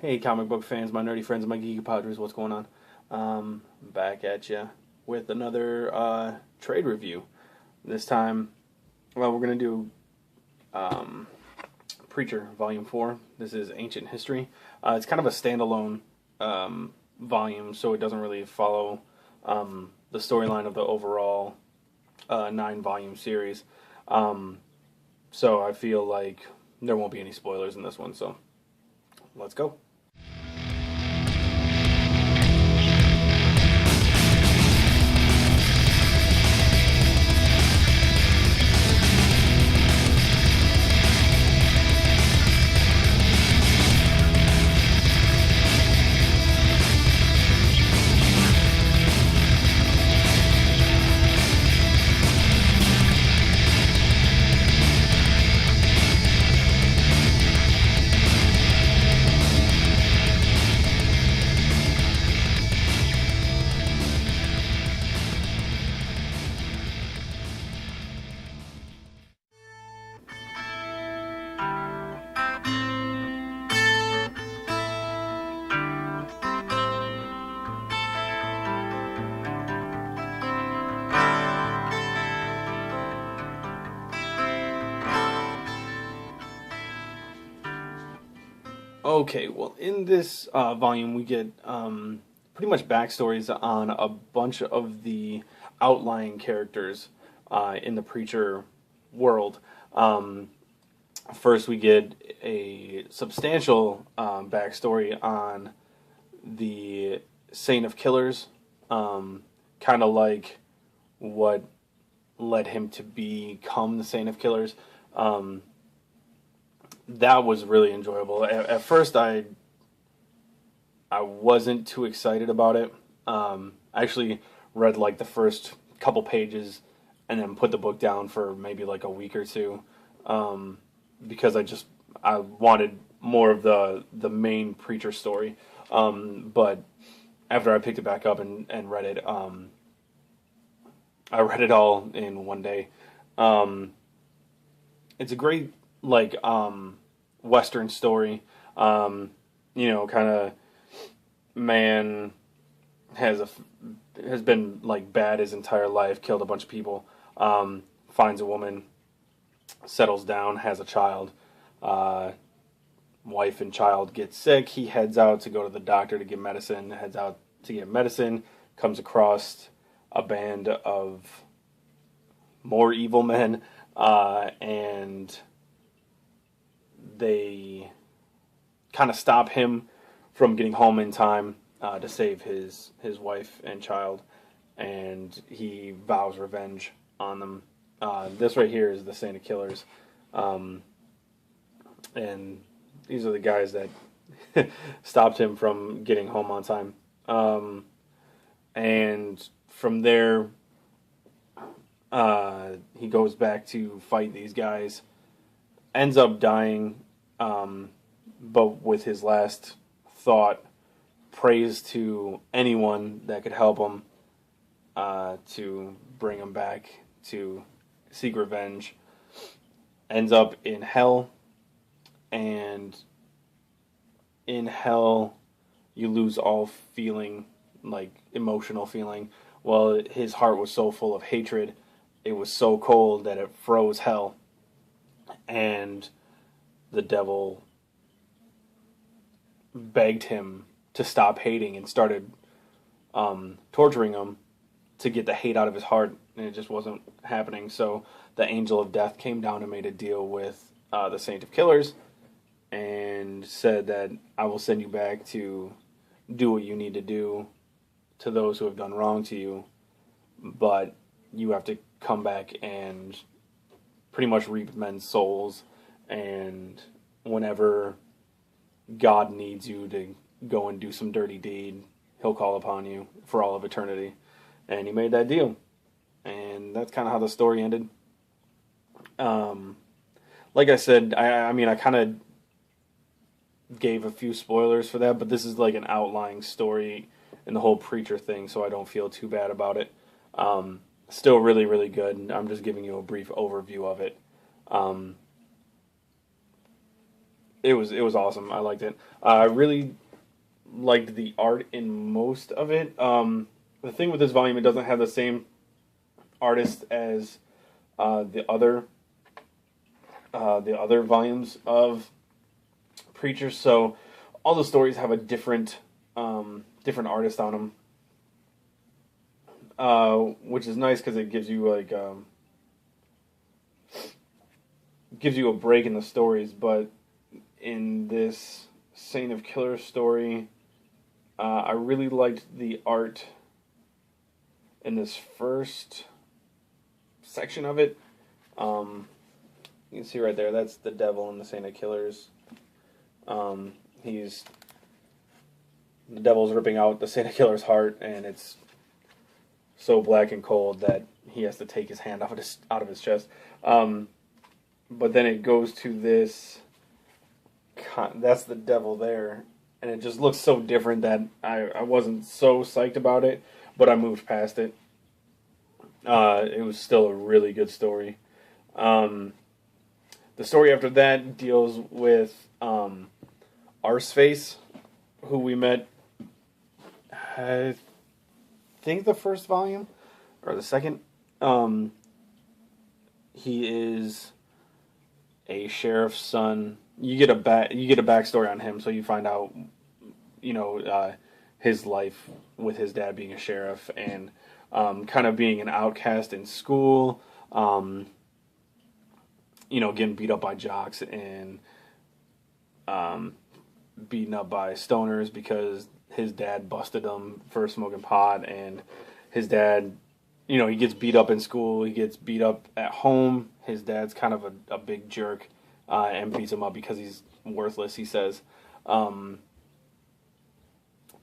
Hey, comic book fans, my nerdy friends, my geeky padres, what's going on? Back at you with another trade review. This time, well, we're going to do Preacher Volume 4. This is Ancient History. It's kind of a standalone volume, so it doesn't really follow the storyline of the overall 9-volume series. So I feel like there won't be any spoilers in this one, so let's go. Okay, well, in this volume, we get pretty much backstories on a bunch of the outlying characters in the Preacher world. First, we get a substantial backstory on the Saint of Killers, kind of like what led him to become the Saint of Killers. That was really enjoyable. At first, I wasn't too excited about it. I actually read like the first couple pages and then put the book down for maybe like a week or two, because I wanted more of the main Preacher story. But after I picked it back up and read it, I read it all in one day. It's a great Western story. Kind of man has been like bad his entire life, killed a bunch of people, finds a woman, settles down, has a child. Wife and child get sick. He heads out to go to the doctor to get medicine. Heads out to get medicine. Comes across a band of more evil men, and they kind of stop him from getting home in time to save his wife and child, and he vows revenge on them. This right here is the Saint of Killers, and these are the guys that stopped him from getting home on time. And from there, he goes back to fight these guys, ends up dying, but with his last thought, prays to anyone that could help him to bring him back to seek revenge. Ends up in hell, and in hell you lose all feeling, like emotional feeling. Well, his heart was so full of hatred, it was so cold that it froze hell, and the devil begged him to stop hating and started torturing him to get the hate out of his heart, and it just wasn't happening. So the angel of death came down and made a deal with the Saint of Killers and said that I will send you back to do what you need to do to those who have done wrong to you, but you have to come back and pretty much reap men's souls, and whenever God needs you to go and do some dirty deed, he'll call upon you for all of eternity. And he made that deal, and that's kind of how the story ended. Like I said, I mean, I kind of gave a few spoilers for that, but this is like an outlying story in the whole Preacher thing, so I don't feel too bad about it. Still really, really good. I'm just giving you a brief overview of it. it was awesome. I liked it. I really liked the art in most of it. The thing with this volume, it doesn't have the same artist as the other volumes of Preacher. So all the stories have a different artist on them, which is nice because it gives you gives you a break in the stories. But in this Saint of Killers story, I really liked the art in this first section of it. You can see right there, that's the devil in the Saint of Killers. The devil's ripping out the Saint of Killer's heart, and it's so black and cold that he has to take his hand out of his chest. But then it goes to this. That's the devil there, and it just looks so different that I wasn't so psyched about it, but I moved past it. It was still a really good story. The story after that deals with Arseface, who we met, I think the first volume or the second. He is a sheriff's son. You get a backstory on him, so you find out, his life with his dad being a sheriff and kind of being an outcast in school, getting beat up by jocks and beaten up by stoners because his dad busted him for smoking pot, and his dad, he gets beat up in school, he gets beat up at home. His dad's kind of a big jerk and beats him up because he's worthless, he says.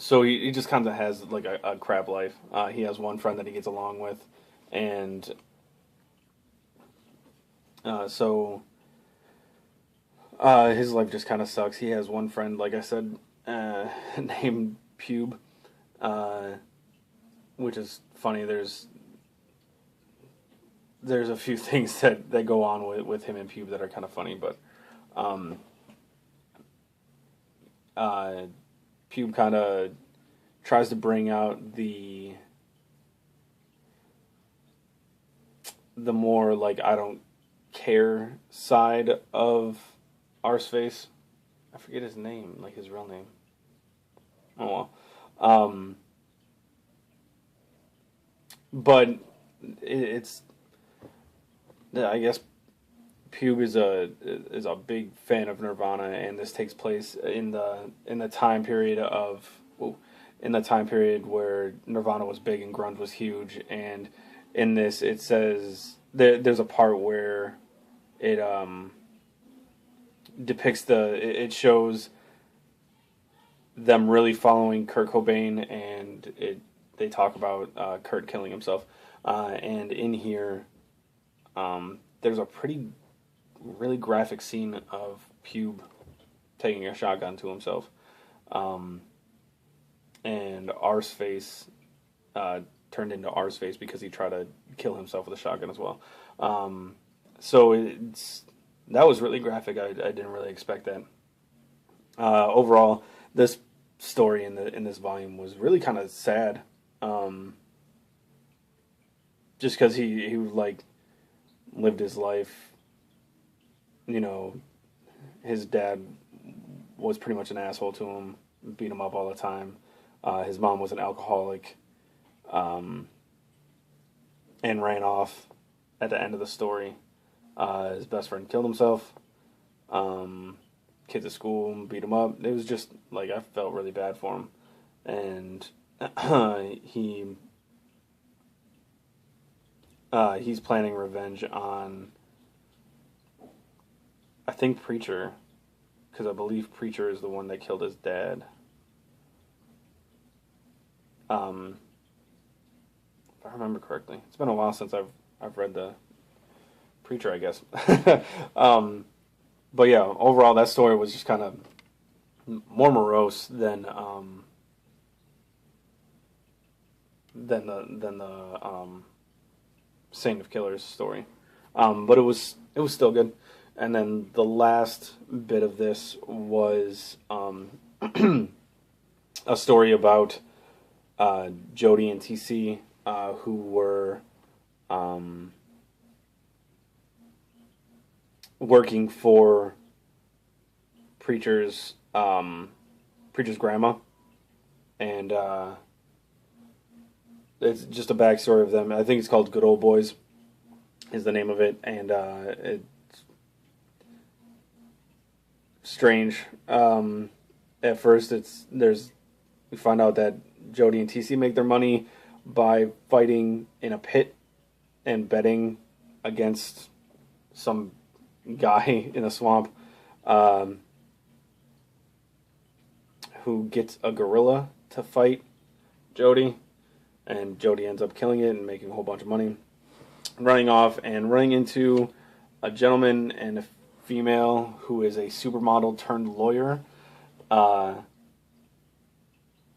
So he just kind of has like a crap life. He has one friend that he gets along with, and so his life just kind of sucks. He has one friend, like I said, named Pube, which is funny. There's a few things that go on with him and Pube that are kind of funny, but Pube kind of tries to bring out the more like I don't care side of Arseface. I forget his name, like his real name. Oh well. But it's I guess Pube is a big fan of Nirvana, and this takes place in the time period where Nirvana was big and grunge was huge. And in this, it says there's a part where it depicts it shows them really following Kurt Cobain, and they talk about Kurt killing himself. And in here, there's a really graphic scene of Pube taking a shotgun to himself. And Arseface turned into Arseface because he tried to kill himself with a shotgun as well. So that was really graphic. I didn't really expect that. Overall, this story in this volume was really kind of sad. Just because he like lived his life. His dad was pretty much an asshole to him, beat him up all the time. His mom was an alcoholic, and ran off at the end of the story. His best friend killed himself. Kids at school beat him up. It was just like I felt really bad for him, and he's planning revenge on, I think, Preacher, because I believe Preacher is the one that killed his dad. If I remember correctly, it's been a while since I've read the Preacher, I guess. But yeah, overall, that story was just kind of more morose than the Saint of Killers story. But it was still good. And then the last bit of this was a story about Jody and TC, who were working for preacher's grandma, and it's just a backstory of them. I think it's called Good Old Boys, is the name of it, and it's strange. At first, we find out that Jody and TC make their money by fighting in a pit and betting against some guy in a swamp who gets a gorilla to fight Jody, and Jody ends up killing it and making a whole bunch of money, running off and running into a gentleman and a female who is a supermodel turned lawyer,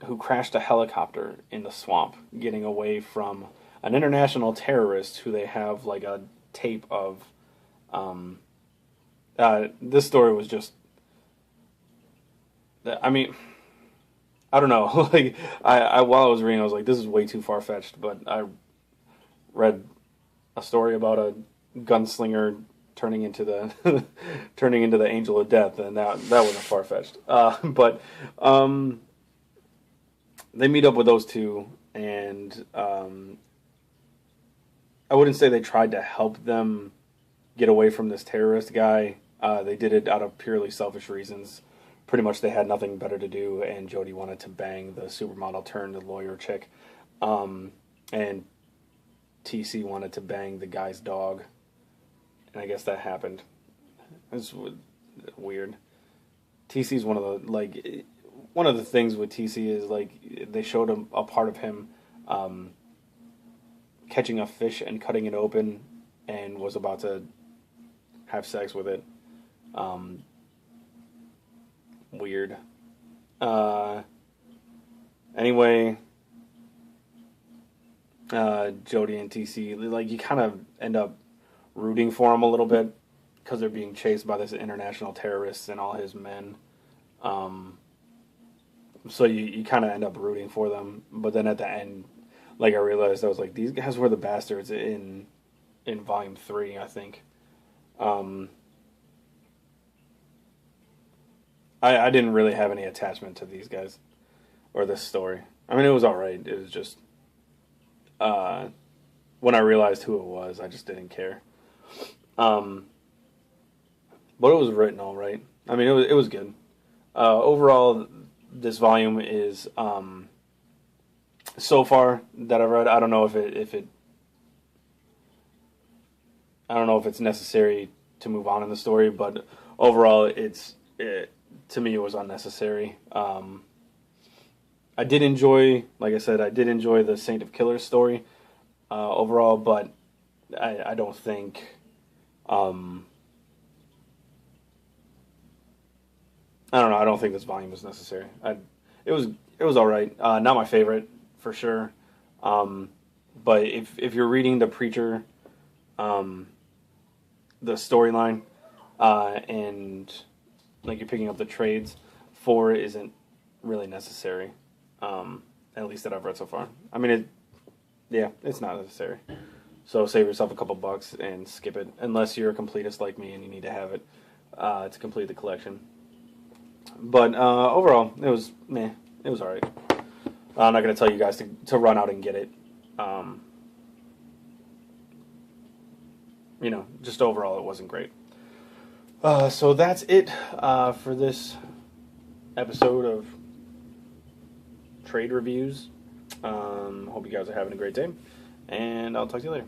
who crashed a helicopter in the swamp, getting away from an international terrorist who they have like a tape of. This story was just, I mean, I don't know. Like, I while I was reading, I was like, this is way too far fetched. But I read a story about a gunslinger turning into the turning into the angel of death, and that wasn't far fetched. But they meet up with those two, and I wouldn't say they tried to help them get away from this terrorist guy. They did it out of purely selfish reasons. Pretty much they had nothing better to do, and Jody wanted to bang the supermodel turned lawyer chick. And TC wanted to bang the guy's dog. And I guess that happened. It's weird. TC's one of the things with TC is, like, they showed him a part of him catching a fish and cutting it open and was about to have sex with it. Weird. Anyway, Jody and TC, like, you kind of end up rooting for him a little bit because they're being chased by this international terrorist and all his men. So you kind of end up rooting for them. But then at the end, like, I realized, I was like, these guys were the bastards in Volume 3, I think. I didn't really have any attachment to these guys or this story. I mean, it was alright. It was just, when I realized who it was, I just didn't care. But it was written all right. I mean, it was good. Overall, this volume is, so far that I've read, I don't know if it's necessary to move on in the story, but overall, to me, it was unnecessary. I did enjoy, like I said, the Saint of Killers story overall, but I don't think I don't know. I don't think this volume was necessary. It was all right. Not my favorite for sure. But if you're reading the Preacher, the storyline, and like you're picking up the trades, 4 isn't really necessary. At least that I've read so far. I mean, it's not necessary. So save yourself a couple bucks and skip it, unless you're a completist like me and you need to have it to complete the collection. But overall, it was meh. It was alright. I'm not going to tell you guys to run out and get it. Just overall, it wasn't great. So that's it for this episode of Trade Reviews. Hope you guys are having a great day, and I'll talk to you later.